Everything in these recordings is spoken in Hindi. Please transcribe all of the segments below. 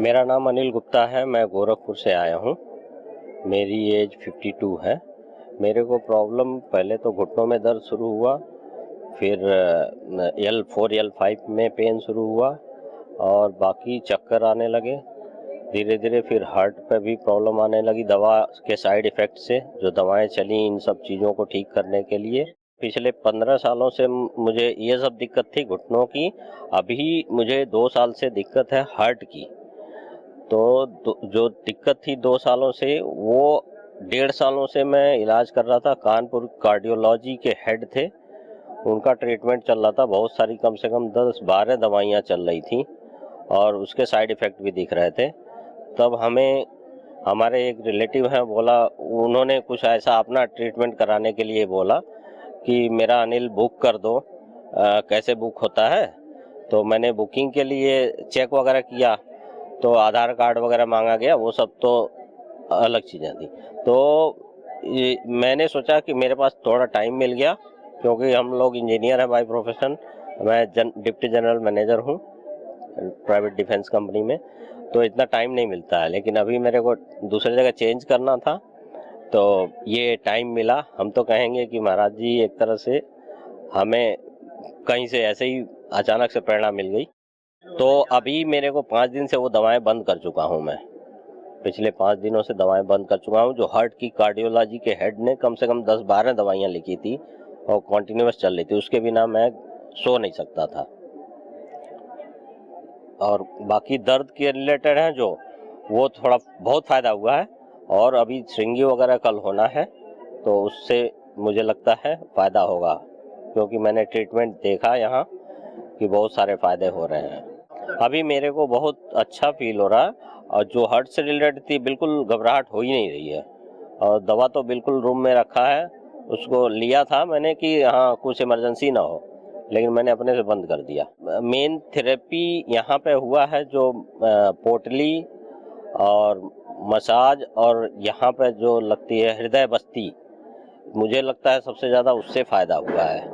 मेरा नाम अनिल गुप्ता है। मैं गोरखपुर से आया हूँ। मेरी एज 52 है। मेरे को प्रॉब्लम पहले तो घुटनों में दर्द शुरू हुआ, फिर L4 L5 में पेन शुरू हुआ और बाकी चक्कर आने लगे। धीरे धीरे फिर हार्ट पे भी प्रॉब्लम आने लगी दवा के साइड इफ़ेक्ट से। जो दवाएं चली इन सब चीज़ों को ठीक करने के लिए। पिछले 15 सालों से मुझे ये सब दिक्कत थी घुटनों की। अभी मुझे 2 साल से दिक्कत है हार्ट की। तो जो दिक्कत थी 2 सालों से, वो 1.5 सालों से मैं इलाज कर रहा था। कानपुर कार्डियोलॉजी के हेड थे, उनका ट्रीटमेंट चल रहा था। बहुत सारी, कम से कम 10-12 दवाइयाँ चल रही थी और उसके साइड इफ़ेक्ट भी दिख रहे थे। तब हमें हमारे एक रिलेटिव हैं, बोला, उन्होंने कुछ ऐसा अपना ट्रीटमेंट कराने के लिए बोला कि मेरा अनिल बुक कर दो। कैसे बुक होता है? तो मैंने बुकिंग के लिए चेक वगैरह किया तो आधार कार्ड वगैरह मांगा गया, वो सब तो अलग चीज़ें थी। तो मैंने सोचा कि मेरे पास थोड़ा टाइम मिल गया, क्योंकि हम लोग इंजीनियर हैं बाय प्रोफेशन। मैं डिप्टी जनरल मैनेजर हूँ प्राइवेट डिफेंस कंपनी में, तो इतना टाइम नहीं मिलता है। लेकिन अभी मेरे को दूसरी जगह चेंज करना था, तो ये टाइम मिला। हम तो कहेंगे कि महाराज जी एक तरह से हमें कहीं से ऐसे ही अचानक से प्रेरणा मिल गई। तो अभी मेरे को 5 दिन से वो दवाएं बंद कर चुका हूँ। मैं पिछले 5 दिनों से दवाएं बंद कर चुका हूँ। जो हार्ट की कार्डियोलॉजी के हेड ने कम से कम 10-12 दवाइयाँ लिखी थी और कॉन्टिन्यूस चल रही थी, उसके बिना मैं सो नहीं सकता था। और बाकी दर्द के रिलेटेड है जो, वो थोड़ा बहुत फ़ायदा हुआ है। और अभी श्रृंगी वगैरह कल होना है, तो उससे मुझे लगता है फ़ायदा होगा, क्योंकि मैंने ट्रीटमेंट देखा यहाँ कि बहुत सारे फ़ायदे हो रहे हैं। अभी मेरे को बहुत अच्छा फील हो रहा है। और जो हार्ट से रिलेटेड थी, बिल्कुल घबराहट हो ही नहीं रही है। और दवा तो बिल्कुल रूम में रखा है, उसको लिया था मैंने कि हाँ कुछ इमरजेंसी ना हो, लेकिन मैंने अपने से बंद कर दिया। मेन थेरेपी यहाँ पे हुआ है जो पोटली और मसाज, और यहाँ पे जो लगती है हृदय बस्ती, मुझे लगता है सबसे ज़्यादा उससे फ़ायदा हुआ है,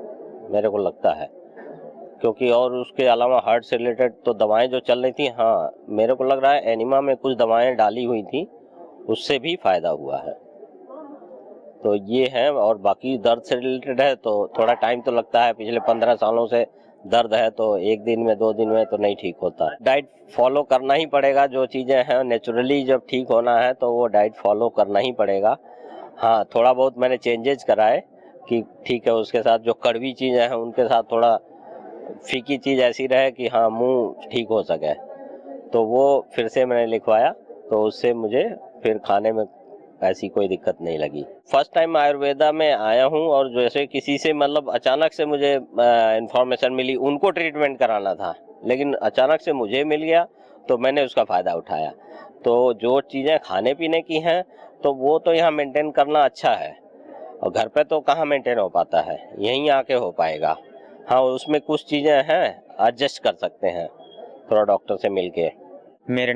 मेरे को लगता है। क्योंकि और उसके अलावा हार्ट से रिलेटेड तो दवाएं जो चल रही थी, हाँ मेरे को लग रहा है एनिमा में कुछ दवाएं डाली हुई थी, उससे भी फ़ायदा हुआ है। तो ये है। और बाकी दर्द से रिलेटेड है तो थोड़ा टाइम तो लगता है। पिछले 15 सालों से दर्द है, तो 1 दिन में 2 दिन में तो नहीं ठीक होता है। डाइट फॉलो करना ही पड़ेगा। जो चीज़ें हैं नेचुरली जब ठीक होना है तो वो डाइट फॉलो करना ही पड़ेगा। हाँ, थोड़ा बहुत मैंने चेंजेज कराए कि ठीक है, उसके साथ जो कड़वी चीज़ें हैं उनके साथ थोड़ा फीकी चीज़ ऐसी रहे कि हाँ मुंह ठीक हो सके, तो वो फिर से मैंने लिखवाया, तो उससे मुझे फिर खाने में ऐसी कोई दिक्कत नहीं लगी। फर्स्ट टाइम आयुर्वेदा में आया हूँ, और जैसे किसी से मतलब अचानक से मुझे इंफॉर्मेशन मिली, उनको ट्रीटमेंट कराना था, लेकिन अचानक से मुझे मिल गया तो मैंने उसका फ़ायदा उठाया। तो जो चीज़ें खाने पीने की हैं तो वो तो यहाँ मेंटेन करना अच्छा है, और घर पे तो कहाँ मेंटेन हो पाता है, यहीं आके हो पाएगा। हाँ, उसमें कुछ चीज़ें हैं एडजस्ट कर सकते हैं थोड़ा डॉक्टर से मिलके। मेरे